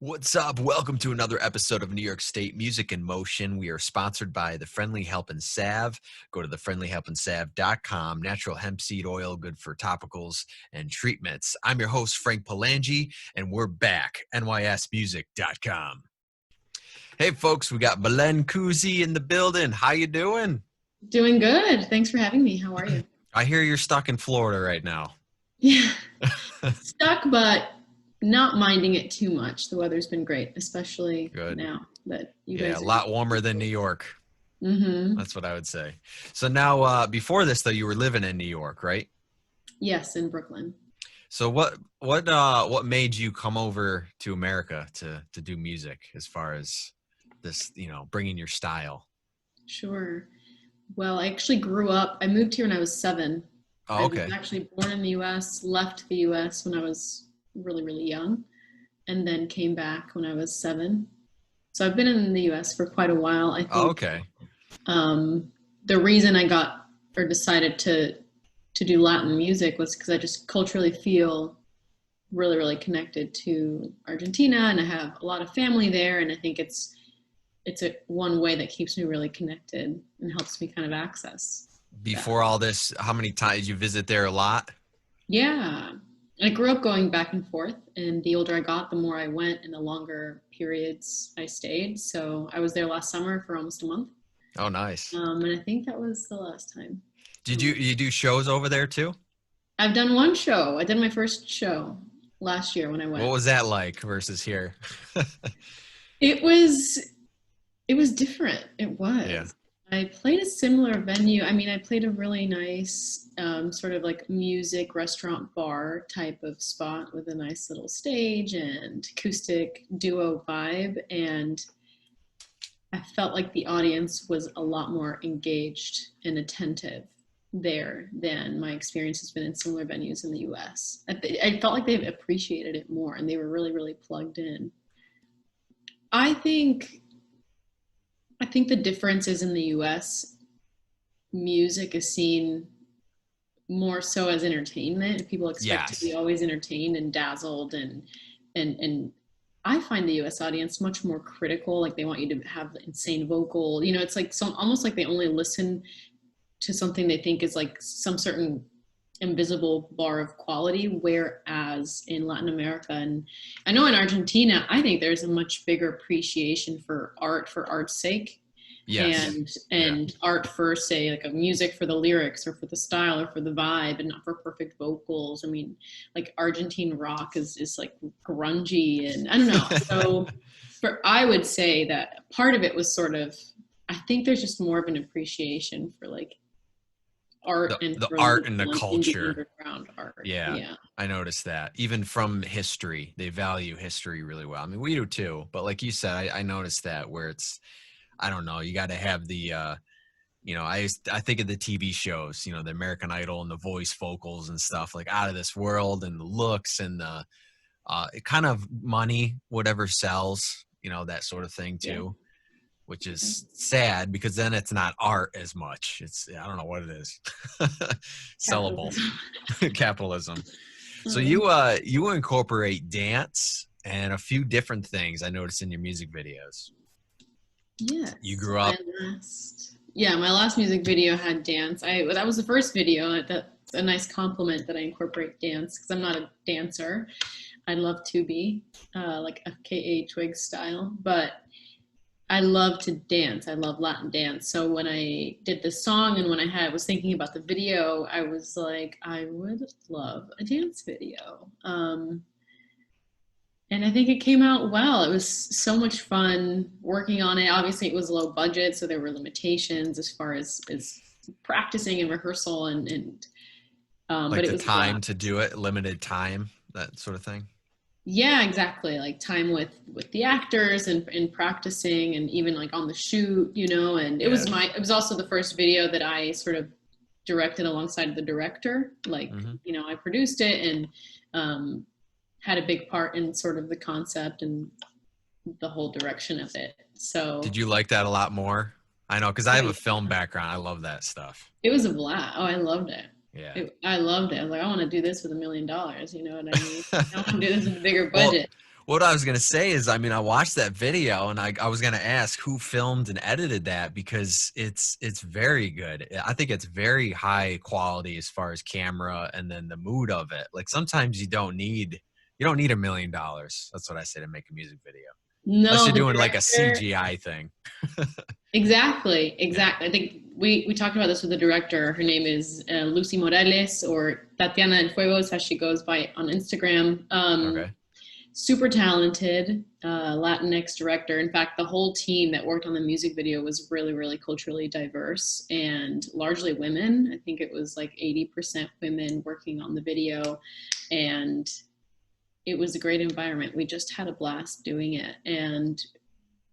What's up? Welcome to another episode of New York State Music in Motion. We are sponsored by the Friendly Helping Salve. Go to thefriendlyhelpingsalve.com. Natural hemp seed oil, good for topicals and treatments. I'm your host, Frank Palangi, and we're back. NYSmusic.com. Hey, folks, we got Belen Cusi in the building. How you doing? Doing good. Thanks for having me. How are you? I hear you're stuck in Florida right now. Yeah, stuck, but not minding it too much. The weather's been great, especially Good. now that you Yeah, guys a are. lot warmer than New York. Mm-hmm. That's what I would say. So now, before this, though, you were living in New York, right? Yes, in Brooklyn. So what made you come over to America to do music as far as this, bringing your style? Sure. Well, I actually grew up. I moved here when I was 7. Oh, I was okay. actually born in the U.S., left the U.S. when I was really, really young, and then came back when I was 7. So I've been in the U.S. for quite a while. I Oh, think okay. the reason I got or decided to do Latin music was because I just culturally feel really, really connected to Argentina, and I have a lot of family there, and I think it's a one way that keeps me really connected and helps me kind of access that. Before all this, how many times did you visit there? A lot? Yeah. I grew up going back and forth, and the older I got, the more I went and the longer periods I stayed. So I was there last summer for almost a month. Oh, nice. And I think that was the last time. Did you do shows over there too? I've done one show. I did my first show last year when I What went. was that like versus here? It was it was different. It Yeah. was. I played a similar venue. I mean, I played a really nice sort of like music restaurant bar type of spot with a nice little stage and acoustic duo vibe. And I felt like the audience was a lot more engaged and attentive there than my experience has been in similar venues in the US. I felt like they appreciated it more and they were really, really plugged in. I think I think the difference is in the US, music is seen more so as entertainment. People expect to be Yes. always entertained and dazzled and I find the US audience much more critical. Like they want you to have the insane vocal. You know, it's like some almost like they only listen to something they think is like some certain invisible bar of quality, whereas in Latin America and I know in Argentina, I think there's a much bigger appreciation for art's sake, Yes. Yeah. and art for say like a music for the lyrics or for the style or for the vibe and not for perfect vocals. I mean, like Argentine rock is like grungy and I don't know. So for I would say that part of it was sort of I think there's just more of an appreciation for like art and The for art and the local and indie culture. underground art. Yeah, Yeah. I noticed that. Even from history, they value history really well. I mean, we do too, but like you said, I noticed that where it's, I don't know, you got to have the, I think of the TV shows, the American Idol and the voice vocals and stuff like out of this world and the looks and the kind of money, whatever sells, that sort of thing Yeah. too, which is sad because then it's not art as much. It's, I don't know what it is. Sellable. Capitalism. Capitalism. So Um, you incorporate dance and a few different things I noticed in your music videos. You yes. grew up. My last music video had dance. That was the first video. That's a nice compliment that I incorporate dance because I'm not a dancer. I'd love to be like FKA Twigs style, but I love to dance. I love Latin dance. So when I did the song and when was thinking about the video, I was like, I would love a dance video. And I think it came out well. It was so much fun working on it. Obviously, it was low budget, so there were limitations as far as practicing and rehearsal, Like but it the was a blast. time to do it, limited time, that sort of thing. Yeah, exactly. Like time with the actors and practicing, and even like on the shoot, you know. And Yeah. it was also the first video that I sort of directed alongside the director. Like Hmm. you know, I produced it and um, had a big part in sort of the concept and the whole direction of it. So Did you like that a lot more? I know, because I oh have a yeah, film background. I love that stuff. it was a blast. Oh, I loved it. Yeah. I loved it. I was like, I want to do this with $1 million. You know what I mean? I want to do this with a bigger Well, budget. what I was going to say is, I mean, I watched that video and I was going to ask who filmed and edited that, because it's very good. I think it's very high quality as far as camera and then the mood of it. Like sometimes you don't need $1 million. That's what I say to make a music video. Unless No, you're the doing like a director. CGI thing. Exactly, Yeah. exactly. I think we talked about this with the director. Her name is Lucy Morales, or Tatiana El Fuego is how she goes by on Instagram. Okay. Super talented Latinx director. In fact, the whole team that worked on the music video was really, really culturally diverse and largely women. I think it was like 80% women working on the video, and it was a great environment. We just had a blast doing it, and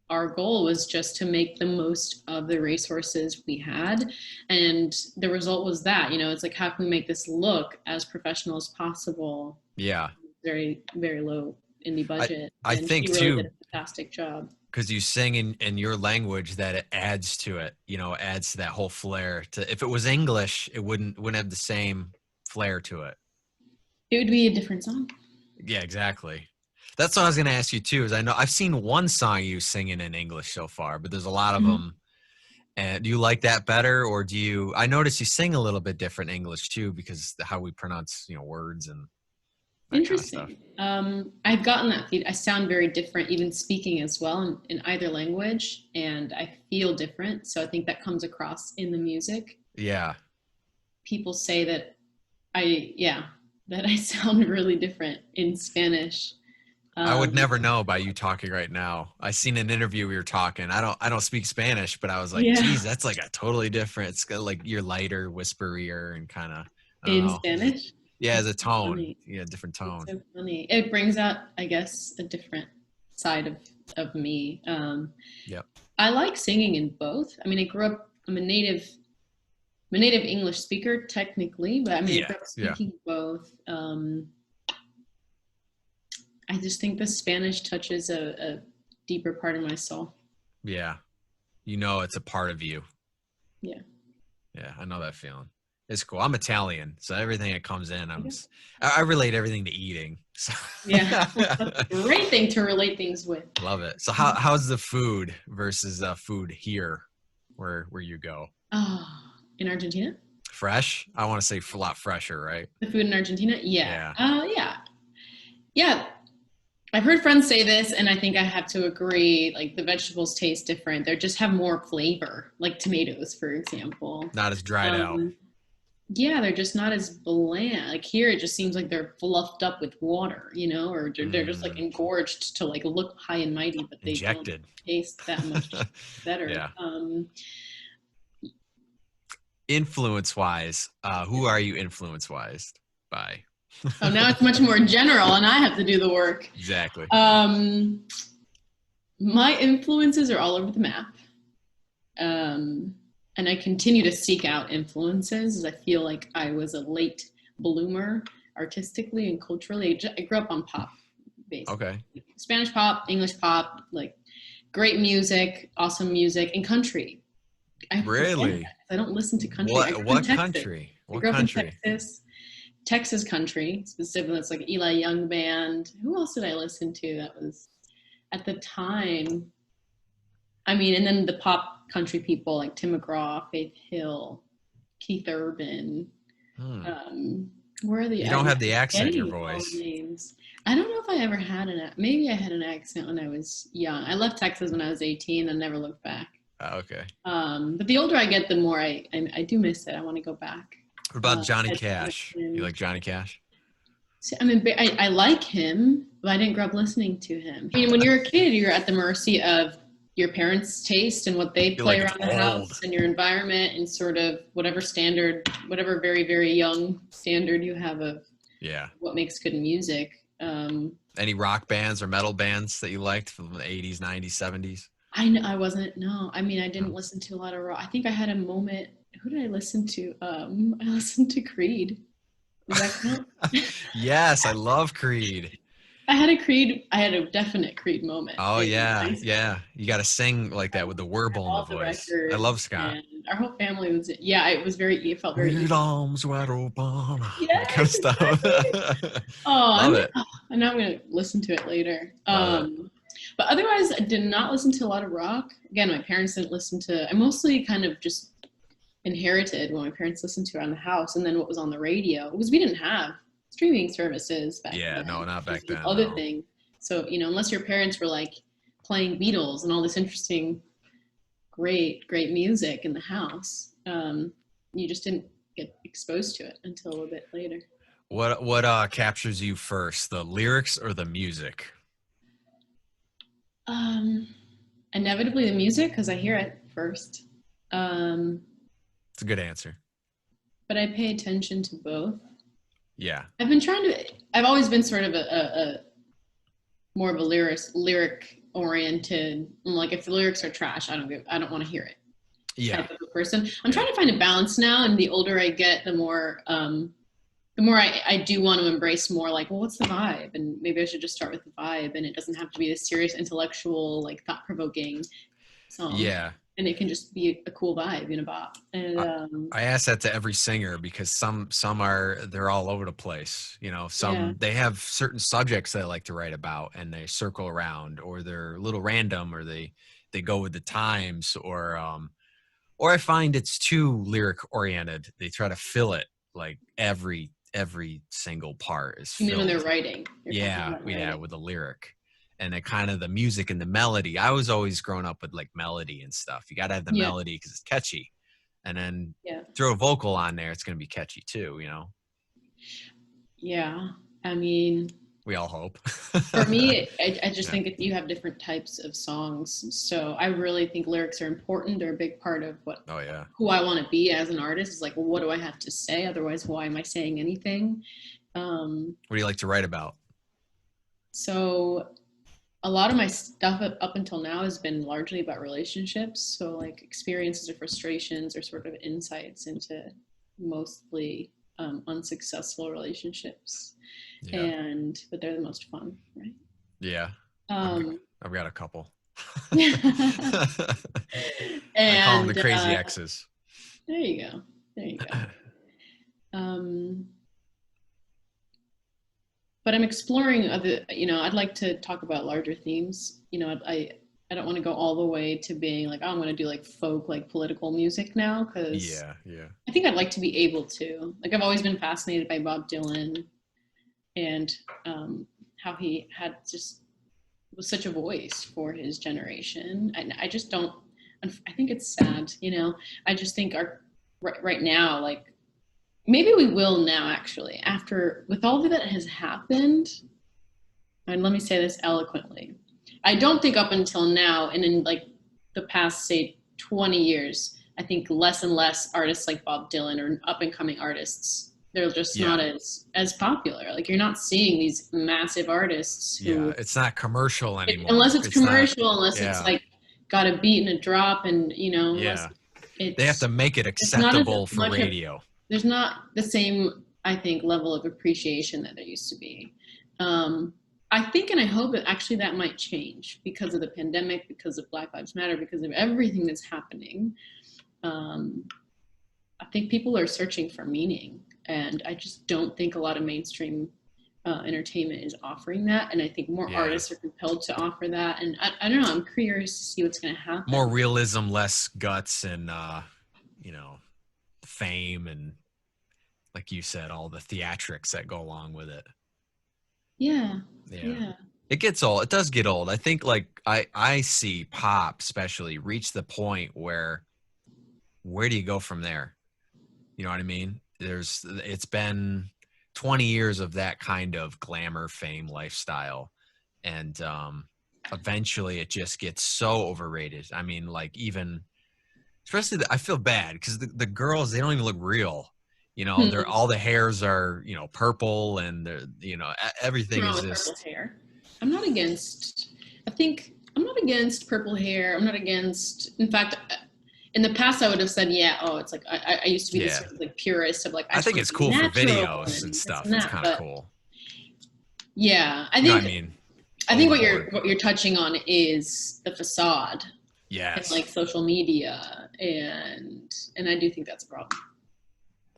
our goal was just to make the most of the resources we had, and the result was that, you know, it's like, how can we make this look as professional as possible? Yeah. Very, very low indie I budget, I and she think really did too, a fantastic job. because you sing in your language, that it adds to it, adds to that whole flair. To if it was English, it wouldn't have the same flair to it. It would be a different song. Yeah, exactly. That's what I was going to ask you too, is I know I've seen one song you singing in English so far, but there's a lot of Mhm. them. And do you like that better, or I notice you sing a little bit different English too, because how we pronounce, words and that kind of stuff. Interesting. I've gotten that feed. I sound very different, even speaking as well in either language, and I feel different. So I think that comes across in the music. Yeah. People say that yeah, that I sound really different in Spanish. I would Um, never know by you talking right now. I seen an interview we were talking. I don't speak Spanish, but I was like, yeah, geez, that's like a totally different. It's got like you're lighter, whisperier, and kind of, I don't in know. Spanish. Yeah, as It's a so tone. funny. Yeah, different It's tone. so funny. It brings out, I guess, a different side of me. Yep. I like singing in both. I mean, I grew up. I'm a native English speaker technically, but I mean, I Yeah. grew up Yeah. speaking both. I just think the Spanish touches a deeper part of my soul. Yeah. It's a part of you. Yeah. Yeah, I know that feeling. It's cool. I'm Italian, so everything that comes in, Okay. I relate everything to eating. So Yeah. That's a great thing to relate things with. love it. So how's the food versus food here, where you go? Oh, in Argentina? Fresh? I want to say a lot fresher, right? The food in Argentina? Yeah. Yeah. Yeah. Yeah. I've heard friends say this, and I think I have to agree. Like, the vegetables taste different. They just have more flavor, like tomatoes, for example. Not as dried out. Um, yeah, they're just not as bland. Like here, it just seems like they're fluffed up with water, you know, or they're just like Mm, engorged to like look high and mighty, but they don't injected. taste that much better. Yeah. Influence wise, who are you influence wise by? Oh, now it's much more general, and I have to do the work. Exactly. My influences are all over the map. And I continue to seek out influences, as I feel like I was a late bloomer artistically and culturally. I grew up on pop, basically. Okay. Spanish pop, English pop, like great music, awesome music, and country. Really? I don't listen to country. What country? I What grew up in country? Texas country, specifically. It's like Eli Young band. Who else did I listen to that was at the time? I mean, and then the pop country people like Tim McGraw, Faith Hill, Keith Urban. Where are the? You don't have the accent in your voice. Names. I don't know if I ever had maybe I had an accent when I was young. I left Texas when I was 18 and never looked back. Okay. But the older I get, the more I do miss it. I want to go back. What about Johnny Cash? You like Johnny Cash? See, I mean, I like him, but I didn't grow up listening to him. I mean, when you're a kid, you're at the mercy of your parents' taste and what they play around the house and your environment and sort of whatever standard, whatever very, very young standard you have of what makes good music. Any rock bands or metal bands that you liked from the 80s, 90s, 70s? I wasn't, no. I mean, I didn't listen to a lot of rock. I think I had a moment. Who did I listen to? I listened to Creed. Does that count? Yes, I love Creed. I had a definite Creed moment Oh in yeah, high school. yeah. You got to sing like that with the I warble in the bought the voice. I record, love Scott. and our whole family was. Yeah, it felt very With easy. arms wide open, that kind of Yes, stuff. exactly. Oh, Love it. and now I'm gonna listen to it later. Love it. But otherwise, I did not listen to a lot of rock. Again, my parents didn't listen to. I mostly kind of just inherited what my parents listened to around the house, and then what was on the radio. Because we didn't have streaming services back Yeah, no, then, not which is back the then, other no. thing. So unless your parents were like playing Beatles and all this interesting, great music in the house, you just didn't get exposed to it until a bit later. What captures you first, the lyrics or the music? Um, Inevitably the music because I hear it first. Um, It's a good answer. but I pay attention to both. Yeah. I've always been sort of a more of a lyric oriented. Like if the lyrics are trash, I don't want to hear it. Yeah. Type of a person. I'm trying to find a balance now, and the older I get, the more I do want to embrace more like, well, what's the vibe? And maybe I should just start with the vibe, and it doesn't have to be this serious, intellectual, like thought-provoking song. Yeah. And it can just be a cool vibe in a bop. And I ask that to every singer because some they're all over the place. yeah, They have certain subjects they like to write about and they circle around, or they're a little random, or they go with the times, or I find it's too lyric oriented. They try to fill it, like every single part is you mean when they're filled. writing? You're talking Yeah, about yeah, writing. with a lyric. And then kind of the music and the melody. I was always growing up with like melody and stuff. You got to have the Yeah, melody because it's catchy. And then yeah, throw a vocal on there, it's going to be catchy too. yeah. I mean, We all hope. for me, I just Yeah. think you have different types of songs. So I really think lyrics are important. They're a big part of Oh, yeah. who I want to be as an artist. Is like, well, what do I have to say? Otherwise, why am I saying anything? What do you like to write about? So a lot of my stuff up until now has been largely about relationships. So like experiences or frustrations or sort of insights into mostly unsuccessful relationships. Yeah. But they're the most fun, right? Yeah. Um, I've got a couple. I call them the and crazy exes. there you go. There you go. Um, but I'm exploring other. I'd like to talk about larger themes. I don't want to go all the way to being like, oh, I'm going to do like folk, like political music now, because Yeah. Yeah. I think I'd like to be able to. Like, I've always been fascinated by Bob Dylan and how he had just was such a voice for his generation. And I just don't. I think it's sad. I just think our right now, like maybe we will now actually after with all that has happened. And let me say this eloquently. I don't think up until now, and in like the past, say, 20 years, I think less and less artists like Bob Dylan or up and coming artists, they're just Yeah. not as popular. Like you're not seeing these massive artists Yeah. who, It's not commercial anymore. unless it's Not. commercial, unless it's Yeah. like got a beat and a drop, and unless Yeah. They have it's to make it it's not as acceptable for much of radio. there's not the same, I think, level of appreciation that there used to be. I think and I hope that actually that might change because of the pandemic, because of Black Lives Matter, because of everything that's happening. I think people are searching for meaning, and I just don't think a lot of mainstream entertainment is offering that. And I think more Yeah. artists are compelled to offer that. And I don't know. I'm curious to see what's going to happen. More realism, less guts, and fame, and like you said, all the theatrics that go along with it. Yeah. It gets old. It does get old. I think like I see pop especially reach the point where do you go from there? You know what I mean? It's been 20 years of that kind of glamour, fame, lifestyle, and eventually it just gets so overrated. I mean, like even especially I feel bad because the girls, they don't even look real. They're all the hairs are purple, and they're everything Wrong is with purple just hair. I'm not against. I think I'm not against purple hair. I'm not against. In fact, in the past, I would have said, yeah. Oh, it's like I used to be this sort of like purist of like I I just think want it's to be cool for natural videos and and this stuff. and It's that. kind of But cool. Yeah, You know what I mean? I think Overboard. what you're touching on is the facade and Yes. like social media, and I do think that's a problem.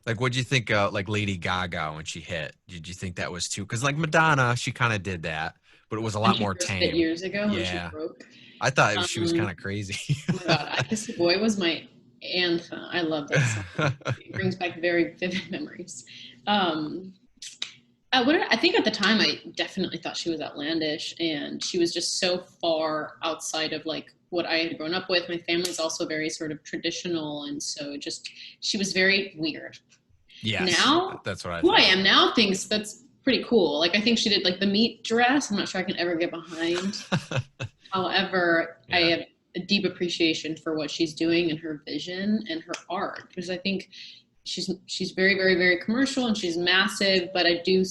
Like, what'd you think? Like Lady Gaga when she hit? Did you think that was too? Because like Madonna, she kind of did that, but it was a When lot she more first hit tame. years ago, when she Yeah, broke. I thought she was Um, kind of crazy. oh my God, I Kiss a Boy was my anthem. I love that song. It brings back very vivid memories. Um, I think at the time I definitely thought she was outlandish, and she was just so far outside of like what I had grown up with. My family's also very sort of traditional, and so just she was very weird. Yes, Now, that's what I who I thought. am now thinks that's pretty cool. Like I think she did like the meat dress. I'm not sure I can ever get behind. However, I Yeah. have a deep appreciation for what she's doing and her vision and her art, because I think she's very very commercial and she's massive, but I do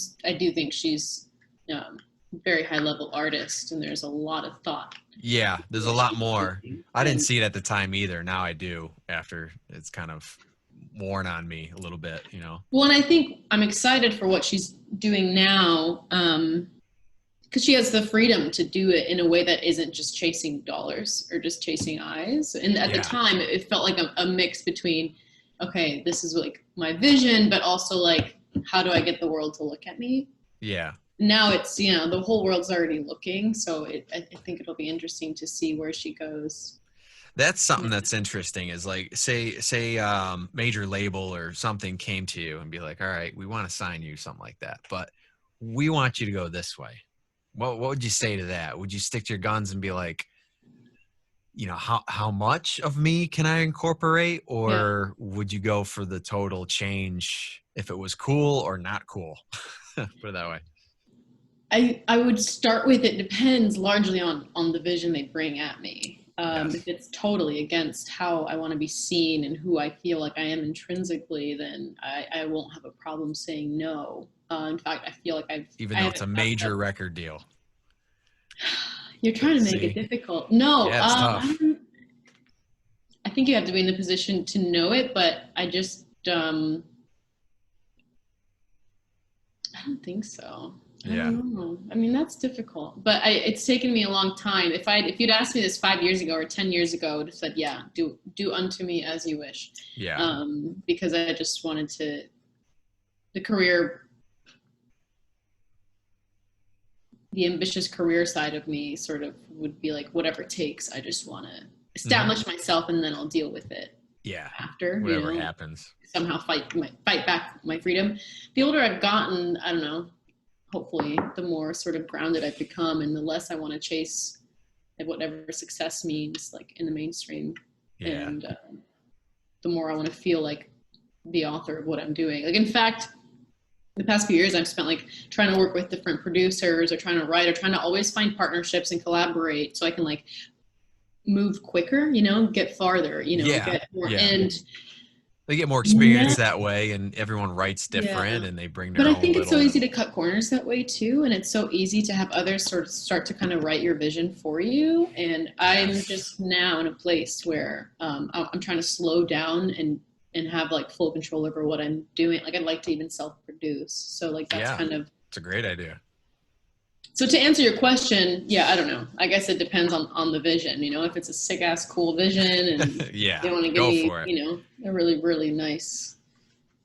think she's um, very high level artist, and there's a lot of thought Yeah, there's a what lot she's more. doing. I didn't And see it at the time either. Now I do after it's kind of worn on me a little bit, you know. well, and I think I'm excited for what she's doing now, because she has the freedom to do it in a way that isn't just chasing dollars or just chasing eyes. And at the Yeah. time, it felt like a mix between, okay, this is like my vision, but also like, how do I get the world to look at me? Yeah. Now it's, you know, the whole world's already looking. So I think it'll be interesting to see where she goes. That's something that's interesting is like say major label or something came to you and be like, "All right, we want to sign you something like that, but we want you to go this way." What would you say to that? Would you stick to your guns and be like, you know, how much of me can I incorporate, Yeah. or would you go for the total change if it was cool or not cool? Put it that way. I would start with it depends largely on the vision they bring at me. If Yes. it's totally against how I want to be seen and who I feel like I am intrinsically, then I won't have a problem saying no. In fact, I feel like Even I though have it's a major record deal. you're trying to make it See? difficult. No, Yeah, it's tough. I think you have to be in the position to know it, but I don't think so. I Yeah. don't know. I mean, that's difficult, but it's taken me a long time. If you'd asked me this 5 years ago or 10 years ago, I would have said, "Yeah, do unto me as you wish," Yeah. because I just wanted to the career, the ambitious career side of me, sort of would be like, whatever it takes. I just want to Hmm. establish myself, and then I'll deal with it Yeah. after. You Whatever know, happens. somehow fight back my freedom. The older I've gotten, I don't know, hopefully the more sort of grounded I've become, and the less I want to chase whatever success means like in the mainstream, Yeah. and the more I want to feel like the author of what I'm doing. Like in fact, the past few years I've spent like trying to work with different producers or trying to write or trying to always find partnerships and collaborate so I can like move quicker, you know, get farther, you know, Yeah. get more. Yeah. And They get more now, experience that way, and everyone writes yeah, different, and they bring but their I own think it's so little. easy to cut corners that way too, and it's so easy to have others sort of start to kind of write your vision for you. And I'm Yes. just now in a place where I'm trying to slow down and have like full control over what I'm doing. Like I'd like to even self-produce. So like that's Yeah. kind of It's a great idea. so to answer your question, yeah, I don't know. I guess it depends on the vision. You know, if it's a sick ass cool vision and Yeah. they want to give Go me, for it. you know, a really really nice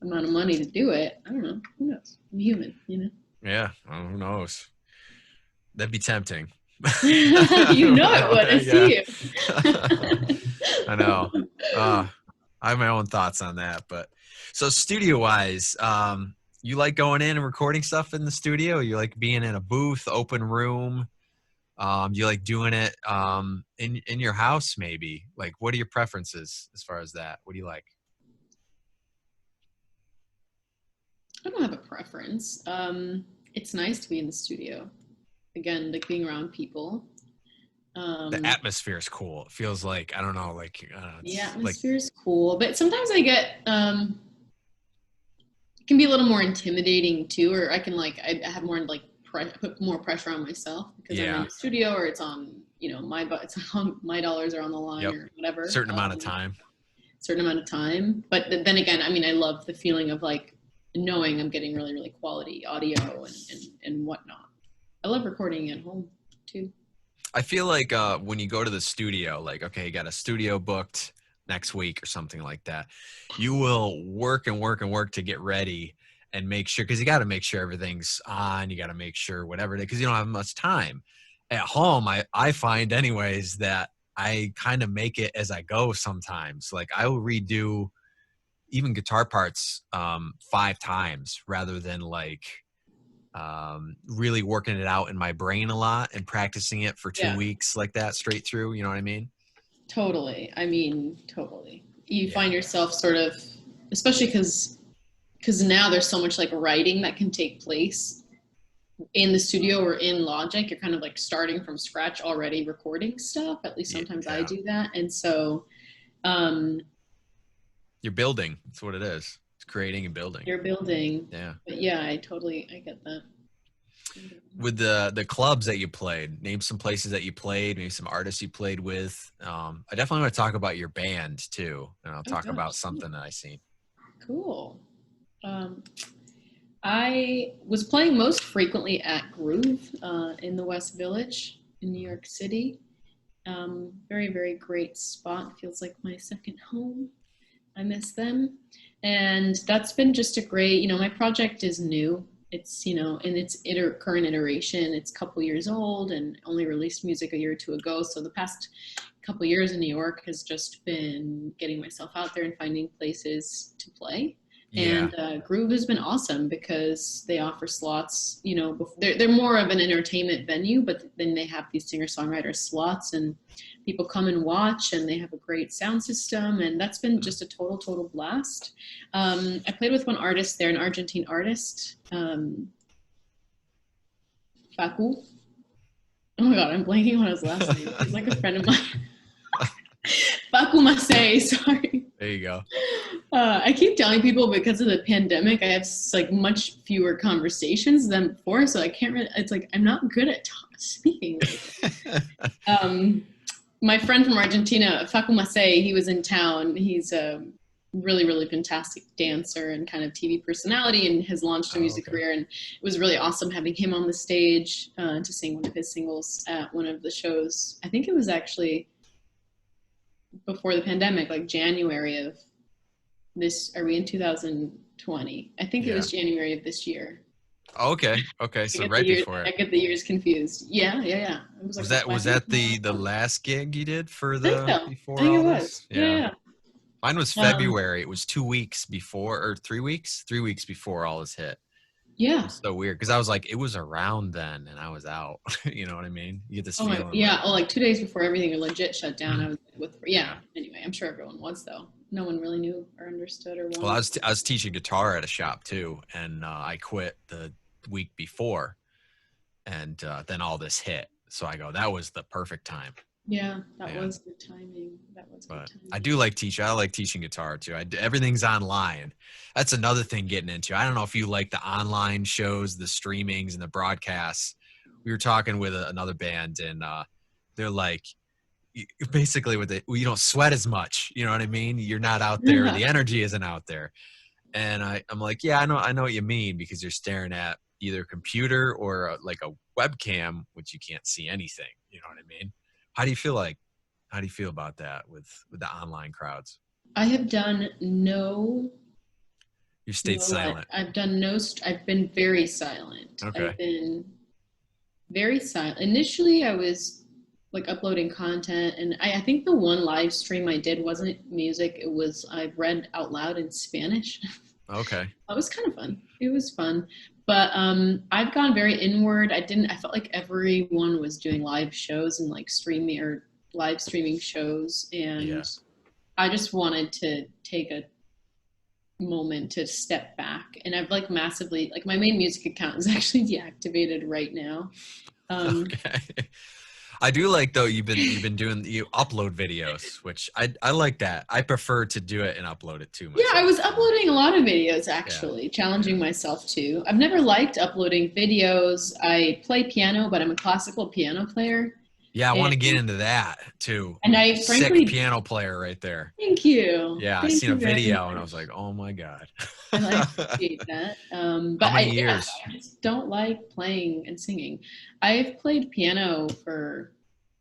amount of money to do it, I don't know. Who knows? I'm human, you know. Yeah. Well, who knows? That'd be tempting. You know it would. I Yeah. see you. I know. I have my own thoughts on that, but so studio wise, you like going in and recording stuff in the studio? You like being in a booth, open room? You like doing it in your house maybe? Like what are your preferences as far as that? What do you like? I don't have a preference. It's nice to be in the studio. Again, like being around people. The Um, atmosphere is cool. It feels like I don't know, like the it's like atmosphere is cool, but sometimes I get it can be a little more intimidating too, or I can like I have more like put more pressure on myself because I'm in yeah, the studio or it's on you know it's on my dollars are on the line yep, or whatever. certain amount of time. Certain amount of time. But then again, I mean, I love the feeling of like knowing I'm getting really, really quality audio and whatnot. I love recording at home too. I feel like when you go to the studio, like, okay, you got a studio booked next week or something like that, you will work and work and work to get ready and make sure, because you got to make sure everything's on. You got to make sure whatever it is, because you don't have much time. At home, I find anyways that I kind of make it as I go sometimes. Like I will redo even guitar parts 5 times rather than like really working it out in my brain a lot and practicing it for 2 weeks like that straight through. You know what I mean? Totally. I mean, totally. You Yeah. find yourself sort of, especially because now there's so much like writing that can take place in the studio or in Logic. You're kind of like starting from scratch already recording stuff. At least sometimes I do that. And so um, you're building. That's what it is. It's creating and building. you're building. Yeah. But yeah, I get that. With the clubs that you played, name some places that you played, maybe some artists you played with. I definitely want to talk about your band too, and I'll talk about something that I seen. Cool. I was playing most frequently at Groove in the West Village in New York City. Very, very great spot. Feels like my second home. I miss them. And that's been just a great, my project is new. It's, in its current iteration, it's a couple years old and only released music a year or two ago. So the past couple years in New York has just been getting myself out there and finding places to play. Yeah. And Groove has been awesome because they offer slots, they're more of an entertainment venue, but then they have these singer-songwriter slots and people come and watch and they have a great sound system. And that's been just a total blast. I played with one artist there, an Argentine artist, Facu. Oh my God, I'm blanking on his last name. He's like a friend of mine. Facu Masei, sorry. There you go. I keep telling people because of the pandemic, I have like much fewer conversations than before. So I can't really, it's like, I'm not good at speaking. My friend from Argentina, Facu Masei, he was in town. He's a really, really fantastic dancer and kind of TV personality and has launched a music career. And it was really awesome having him on the stage to sing one of his singles at one of the shows. I think it was actually before the pandemic, like January of this, are we in 2020? I think it was January of this year. Okay. So right before it. I get the years confused. Yeah. It was that the last gig you did for the before I think all it was. this? Yeah. Mine was February. It was 2 weeks before, or 3 weeks? 3 weeks before all this hit. Yeah. It was so weird because I was like, it was around then and I was out. You know what I mean? You get this feeling. Like 2 days before everything legit shut down. I was Anyway, I'm sure everyone was though. No one really knew or understood or wanted. Well, I was teaching guitar at a shop too, and I quit the week before, and then all this hit. So I go, that was the perfect time. Yeah, that was good timing. I do like teaching. I like teaching guitar too. Everything's online. That's another thing getting into. I don't know if you like the online shows, the streamings, and the broadcasts. We were talking with another band, and they're like, basically, you don't sweat as much. You know what I mean? You're not out there. Yeah. The energy isn't out there. And I'm like, yeah, I know what you mean, because you're staring at either a computer or like a webcam, which you can't see anything. You know what I mean? How do you feel about that with the online crowds? I have done no. You stayed silent. I've been very silent. Okay. I've been very silent. Initially, I was like uploading content, and I think the one live stream I did wasn't music. It was, I read out loud in Spanish. Okay. That was kind of fun. It was fun. But I've gone very inward. I felt like everyone was doing live shows and like live streaming shows. And I just wanted to take a moment to step back. And I've like massively, like my main music account is actually deactivated right now. Okay. I do like though you upload videos, which I like that. I prefer to do it and upload it too. Yeah, I was uploading a lot of videos actually, challenging myself too. I've never liked uploading videos. I play piano, but I'm a classical piano player. Yeah, I want to get And into that too. and I Sick frankly piano player right there. thank you. Yeah, I Thank seen a you very video and I was much. like, oh my God. I appreciate that. How But many yeah, years? so I just don't like playing and singing. I've played piano for,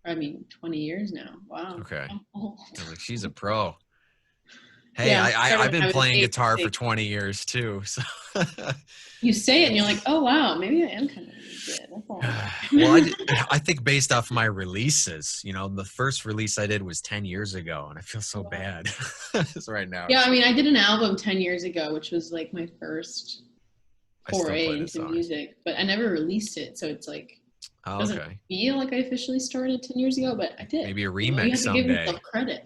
I mean, 20 years now. Wow. Okay. I'm old. I was like, she's a pro. Hey, Yeah, started I've when been I was playing 8, guitar for 6. 20 years too. So You say it and you're like, it's oh wow, maybe I am kind of really good. That's a long well, time. I think based off my releases, the first release I did was 10 years ago and I feel so Wow. bad. So right now. Yeah, I mean, I did an album 10 years ago, which was like my first I still foray play the into songs. music, but I never released it. So it's like, Oh, doesn't okay. feel like I officially started 10 years ago, but I did. Maybe a You remix have to give someday. yourself credit.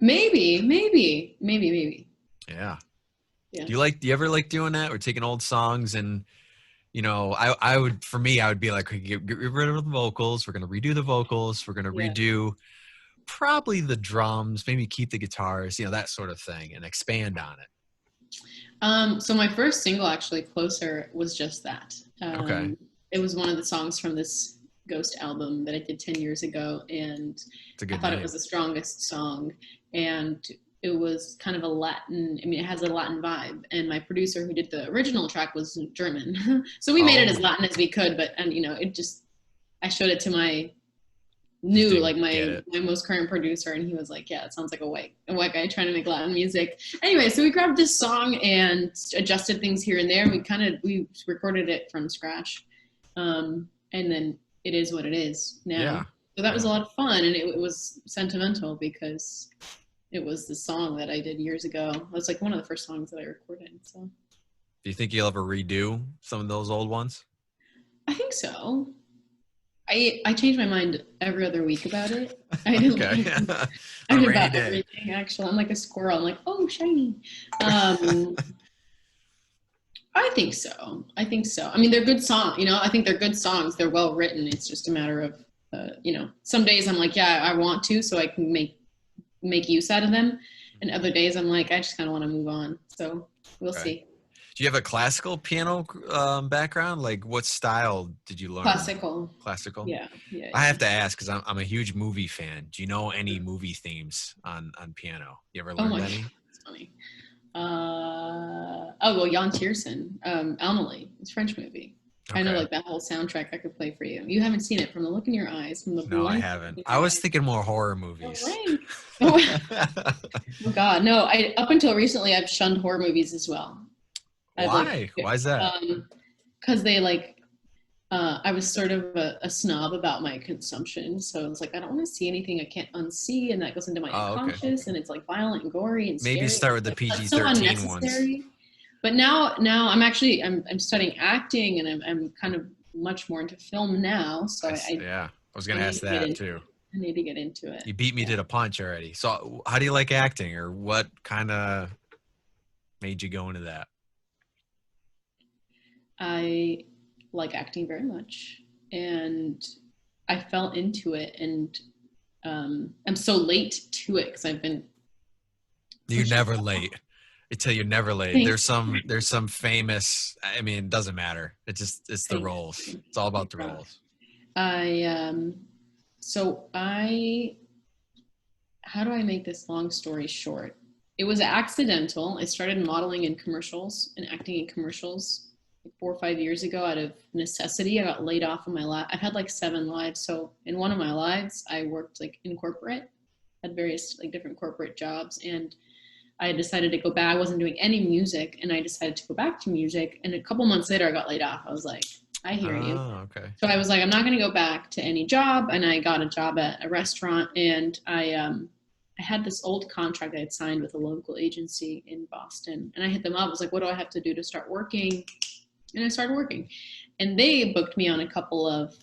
Maybe. Yeah. Yeah. Do you ever like doing that or taking old songs and I would, for me, I would be like, get rid of the vocals. We're going to redo the vocals. We're going to Yeah. redo probably the drums, maybe keep the guitars, that sort of thing and expand on it. So my first single, actually, Closer, was just that. Okay. It was one of the songs from this Ghost album that I did 10 years ago, and It's a I good thought it name. was the strongest song. And it was kind of a Latin, I mean, it has a Latin vibe. And my producer who did the original track was German. So we made it as Oh, Latin as we could, but, and it just, I showed it to my just new, didn't like get my it. my most current producer, and he was like, yeah, it sounds like a white guy trying to make Latin music. Anyway, so we grabbed this song and adjusted things here and there, and we recorded it from scratch. And then it is what it is now. Yeah. So that was a Yeah. lot of fun, and it was sentimental because it was the song that I did years ago. It was like one of the first songs that I recorded. So Do you think you'll ever redo some of those old ones? I think so. I change my mind every other week about it. I do. Okay. On I'm a rainy about day. everything, actually. I'm like a squirrel. I'm like, oh, shiny. Um, I think so. I mean, they're good songs. I think they're good songs. They're well written. It's just a matter of, some days I'm like, yeah, I want to, so I can make use out of them, and other days I'm like, I just kind of want to move on. So we'll Okay. see. Do you have a classical piano background? Like what style did you learn? Classical. Classical? Yeah, yeah, I yeah. have to ask because I'm a huge movie fan. Do you know any movie themes on piano? You ever Oh learned my god, any? that's funny. Oh well, Jan Tiersen, Amelie. It's a French movie. I know, Okay. like, that whole soundtrack I could play for you. You haven't seen it. From the look in your eyes, from the No, I blank look haven't. in I your was eyes. thinking more horror No movies. way. Oh, oh God, no. I Up until recently, I've shunned horror movies as well. I've like, Why? Why is that? because they like, I was sort of a snob about my consumption. So it's like, I don't want to see anything I can't unsee, and that goes into my Oh, okay. unconscious, and it's like violent and gory and Maybe scary. start with the Like, that's so PG-13 ones. unnecessary. But now I'm studying acting, and I'm kind of much more into film now. So Yeah, I was I gonna need ask to get that into too. I need to get into it. You beat me Yeah. to the punch already. So, how do you like acting, or what kind of made you go into that? I like acting very much, and I fell into it, and I'm so late to it because I've been You're pushing. never late. I tell you, never late. Thanks. There's some famous. I mean, it doesn't matter. It's the Thanks. roles. It's all I about the promise. roles. I so I How do I make this long story short? It was accidental. I started modeling in commercials and acting in commercials like 4 or 5 years ago out of necessity. I got laid off of my life. I've had like 7 lives. So in one of my lives, I worked like in corporate, had various like different corporate jobs, and I decided to go back. I wasn't doing any music, and I decided to go back to music. And a couple months later, I got laid off. I was like, I hear you. Oh, okay. So I was like, I'm not going to go back to any job. And I got a job at a restaurant, and I had this old contract I had signed with a local agency in Boston, and I hit them up. I was like, what do I have to do to start working? And I started working, and they booked me on a couple of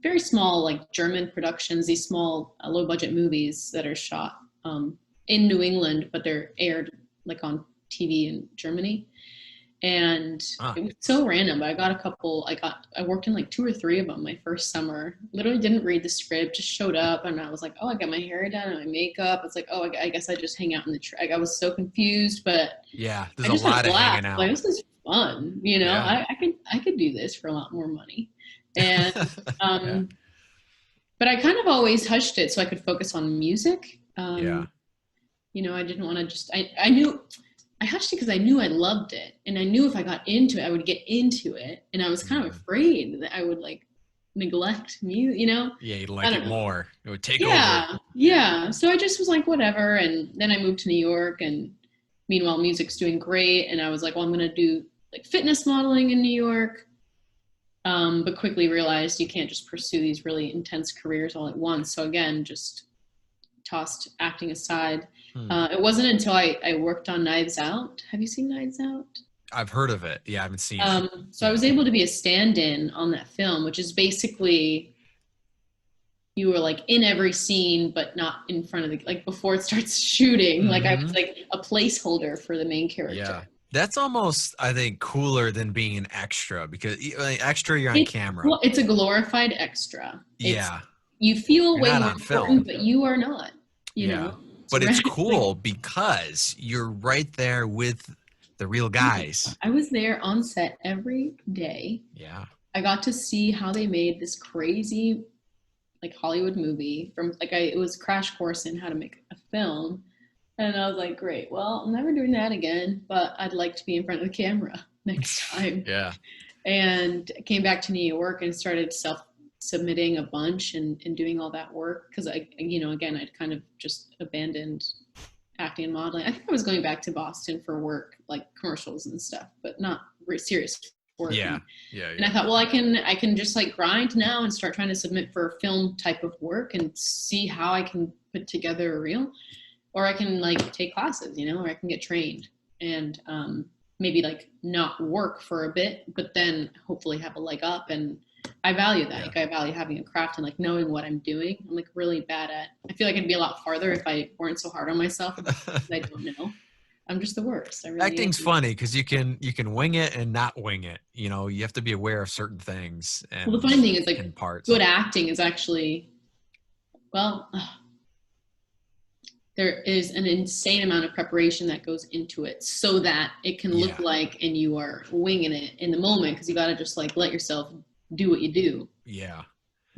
very small, like, German productions, these small, low budget movies that are shot in New England, but they're aired like on TV in Germany. And Ah, it was so random, but I got a couple. I worked in like 2 or 3 of them my first summer. Literally didn't read the script, just showed up, and I was like, oh, I got my hair done and my makeup. It's like, oh, I guess I just hang out in the track. I was so confused, but yeah. There's I a just had a lot of hanging blast. Like, out. this is fun, you know. Yeah. I could do this for a lot more money. And Yeah. um, but I kind of always hushed it so I could focus on music. Yeah. You know, I didn't want to just, I knew, I hushed it because I knew I loved it. And I knew if I got into it, I would get into it. And I was kind of Mhm. afraid that I would like neglect music, you know? Yeah, you'd I like it don't know. more. It would take over. Yeah. Yeah. Yeah. So I just was like, whatever. And then I moved to New York, and meanwhile, music's doing great. And I was like, well, I'm going to do like fitness modeling in New York. But quickly realized you can't just pursue these really intense careers all at once. So again, just tossed acting aside. Hmm. It wasn't until I worked on Knives Out. Have you seen Knives Out? I've heard of it. Yeah, I haven't seen it. So I Yeah. was able to be a stand-in on that film, which is basically you were like in every scene, but not in front of the like before it starts shooting. Like I was Hmm. like a placeholder for the main character. Yeah. That's almost, I think, cooler than being an extra because extra, you're on It's camera. well, it's a glorified extra. It's Yeah. you feel You're way not more on important, film. but you are not. You Yeah. know, it's But it's like cool because you're right there with the real guys. I was there on set every day. Yeah. I got to see how they made this crazy like Hollywood movie from like it was crash course in how to make a film. And I was like, great, well, I'm never doing that again, but I'd like to be in front of the camera next time. Yeah. And I came back to New York and started self submitting a bunch and doing all that work because I, you know, again, I'd kind of just abandoned acting and modeling. I think I was going back to Boston for work, like commercials and stuff, but not serious work. Yeah. Yeah. And I Yeah. thought, well, I can just like grind now and start trying to submit for film type of work and see how I can put together a reel, or I can like take classes, you know, or I can get trained and maybe like not work for a bit, but then hopefully have a leg up. And I value that. Yeah. Like I value having a craft and like knowing what I'm doing. I'm like really bad at. I feel like I'd be a lot farther if I weren't so hard on myself about things I don't know. I'm just the worst. I really Acting's am. funny because you can wing it and not wing it. You know, you have to be aware of certain things Well, the funny thing is and like parts. good acting is actually well, there is an insane amount of preparation that goes into it so that it can look Yeah. like and you are winging it in the moment because you got to just like let yourself do what you do Yeah.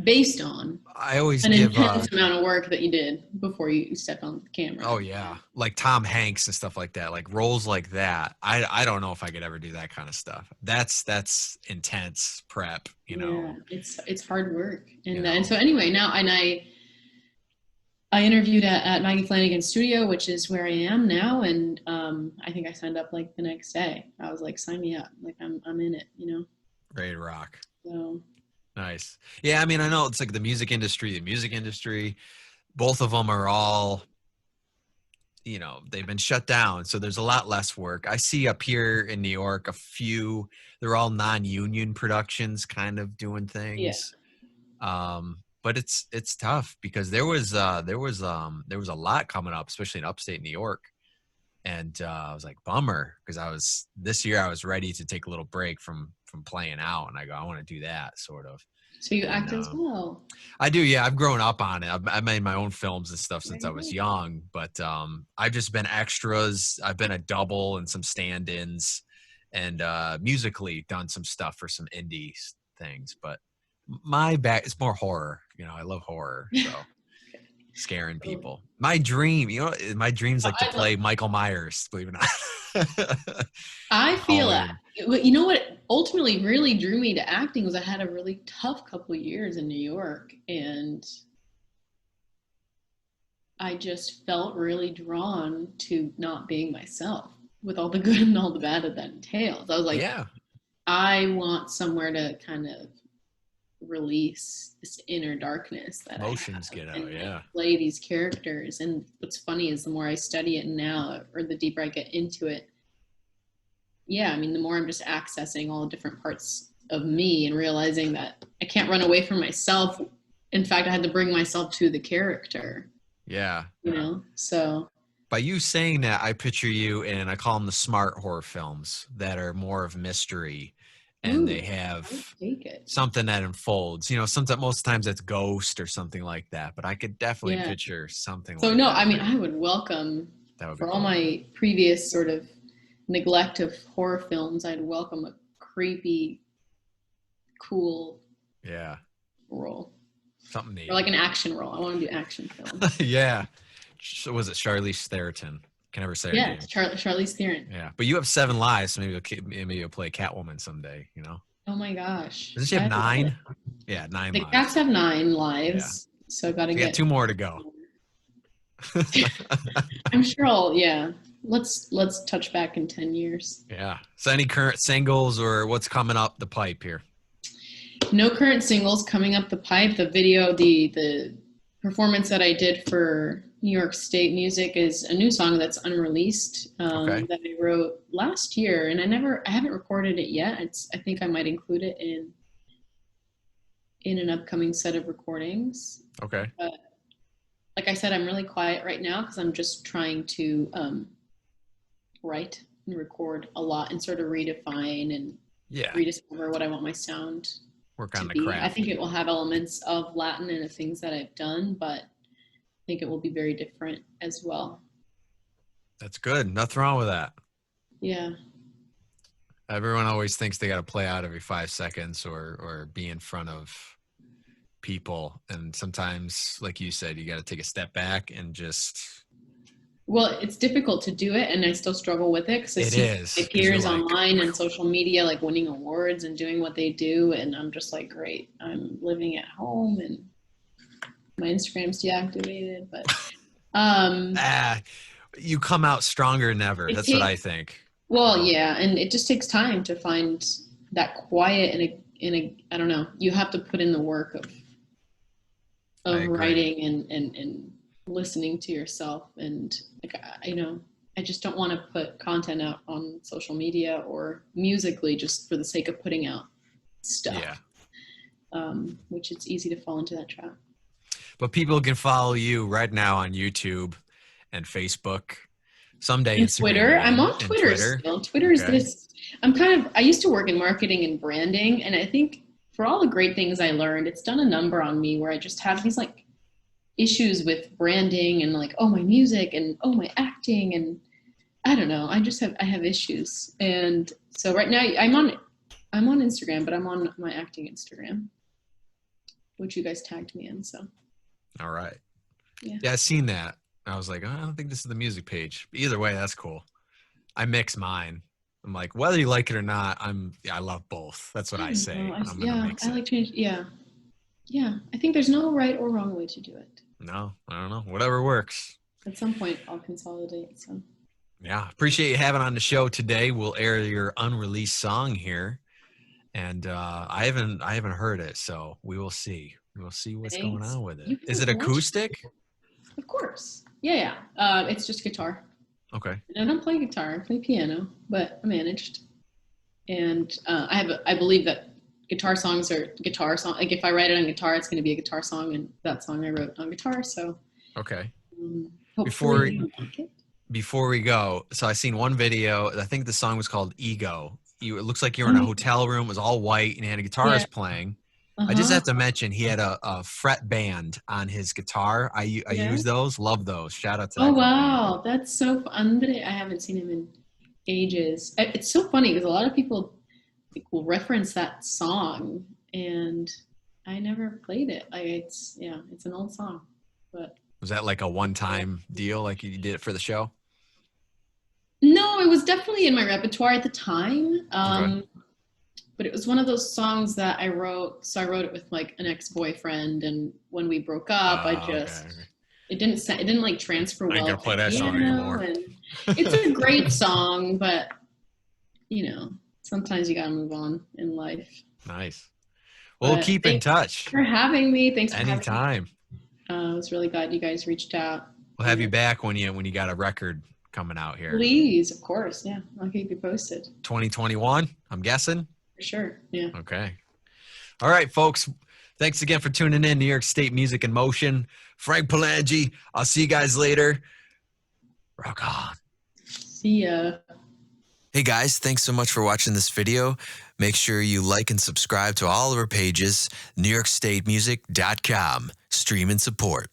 based on I always an give intense amount of work that you did before you stepped on the camera. oh yeah, like Tom Hanks and stuff like that, like roles like that. I don't know if I could ever do that kind of stuff. That's intense prep, you Yeah, know. it's hard work. You And know. so anyway, now and I interviewed at Maggie Flanagan's studio, which is where I am now, and I think I signed up like the next day. I was like, sign me up, like I'm in it, you know. Ready to rock. So Nice. Yeah, I mean, I know it's like the music industry, both of them are all, you know, they've been shut down. So there's a lot less work. I see up here in New York a few, they're all non-union productions kind of doing yeah, things. But it's tough because there was a lot coming up, especially in upstate New York. And I was like, bummer, because this year I was ready to take a little break from playing out, and I go, I want to do that sort of. so you And act as well. I do, yeah. I've grown up on it. I made my own films and stuff since I Very was good. young, but I've just been extras. I've been a double and some stand-ins, and musically done some stuff for some indie things. But my back it's more horror. You know, I love horror, so scaring So, people. My dream, my dream's like to I love. play Michael Myers. Believe it or not, I feel that. Halloween. You know what ultimately really drew me to acting was I had a really tough couple of years in New York, and I just felt really drawn to not being myself with all the good and all the bad that entails. I was like, Yeah, I want somewhere to kind of release this inner darkness that I emotions have get and out. like Yeah, play these characters. And what's funny is the more I study it now, or the deeper I get into it, yeah, I mean, the more I'm just accessing all the different parts of me and realizing that I can't run away from myself. In fact, I had to bring myself to the character, yeah. you know? So, By you saying that, I picture you in, I call them the smart horror films that are more of mystery, and they ooh, I would have take it. something that unfolds. You know, sometimes most times it's Ghost or something like that, but I could definitely Yeah. picture something So, like no, that I for mean, you. I would welcome, That would be for all cool. my previous sort of neglect of horror films, I'd welcome a creepy, cool Yeah. role. Something neat. Or like an action role. I want to do action films. Yeah. So was it Charlize Theron? Can never say her Yeah, name. Charlize Theron. Yeah, but you have 7 lives, so maybe you'll play Catwoman someday. You know? Oh my gosh. Doesn't she have 9? Yeah, 9 The lives. cats have 9 lives, so got to So get you got 2 more to go. I'm sure I'll. Let's touch back in 10 years. Yeah. So any current singles or what's coming up the pipe here? No current singles coming up the pipe. The video, the performance that I did for New York State Music is a new song that's unreleased that I wrote last year, and I haven't recorded it yet. I think I might include it in an upcoming set of recordings. Okay. But like I said, I'm really quiet right now because I'm just trying to write and record a lot and sort of redefine and rediscover what I want my sound work on the be. craft. I think it will have elements of Latin and the things that I've done, but I think it will be very different as well. That's good. Nothing wrong with that. Yeah. Everyone always thinks they got to play out every 5 seconds or be in front of people. And sometimes, like you said, you got to take a step back and just... Well, it's difficult to do it, and I still struggle with it because I see my peers online and social media like winning awards and doing what they do, and I'm just like, great, I'm living at home and my Instagram's deactivated, but you come out stronger than ever. That's what I think. Well, yeah, and it just takes time to find that quiet in a I don't know. You have to put in the work of writing and listening to yourself, and like I just don't want to put content out on social media or musically just for the sake of putting out stuff. Yeah. Which it's easy to fall into that trap. But people can follow you right now on YouTube and Facebook. Someday and Twitter. I'm on Twitter still. Twitter is this. I used to work in marketing and branding, and I think for all the great things I learned, it's done a number on me where I just have these like issues with branding and like, oh, my music and oh, my acting, and I don't know. I have issues. And so right now I'm on Instagram, but I'm on my acting Instagram, which you guys tagged me in. So. All right. Yeah, I seen that. I was like, oh, I don't think this is the music page. But either way, that's cool. I mix mine. I'm like, whether you like it or not, I love both. That's what I say. I like change. Yeah. I think there's no right or wrong way to do it. No, I don't know. Whatever works. At some point, I'll consolidate. So. Yeah, appreciate you having on the show today. We'll air your unreleased song here, and I haven't heard it, so we will see. We'll see what's going on with it. Is it acoustic? Of course. Yeah. It's just guitar. Okay. And I don't play guitar. I play piano, but I managed. And I believe that guitar songs are guitar song. Like if I write it on guitar, it's going to be a guitar song, and that song I wrote on guitar. So. Okay. Hopefully before we go, so I seen one video. I think the song was called "Ego." It looks like you were in a hotel room. It was all white, and you had a guitarist playing. I just have to mention he had a fret band on his guitar. I use those. Love those. Shout out to that. Oh, wow. That's so fun. I haven't seen him in ages. It's so funny because a lot of people will reference that song, and I never played it. It's an old song. But was that like a one-time deal, like you did it for the show? No, it was definitely in my repertoire at the time. But it was one of those songs that I wrote. So I wrote it with like an ex-boyfriend, and when we broke up, it didn't like transfer well. I ain't gonna play that song anymore. And it's a great song, but sometimes you gotta move on in life. Nice. Well, we'll keep in touch. For having me. Thanks for anytime. I was really glad you guys reached out. We'll have you back when you got a record coming out here. Please, of course. Yeah, I'll keep you posted. 2021, I'm guessing. For sure. Yeah. Okay. All right, folks. Thanks again for tuning in. New York State Music in Motion. Frank Palangi. I'll see you guys later. Rock on. See ya. Hey guys, thanks so much for watching this video. Make sure you like and subscribe to all of our pages, NewYorkStateMusic.com. Stream and support.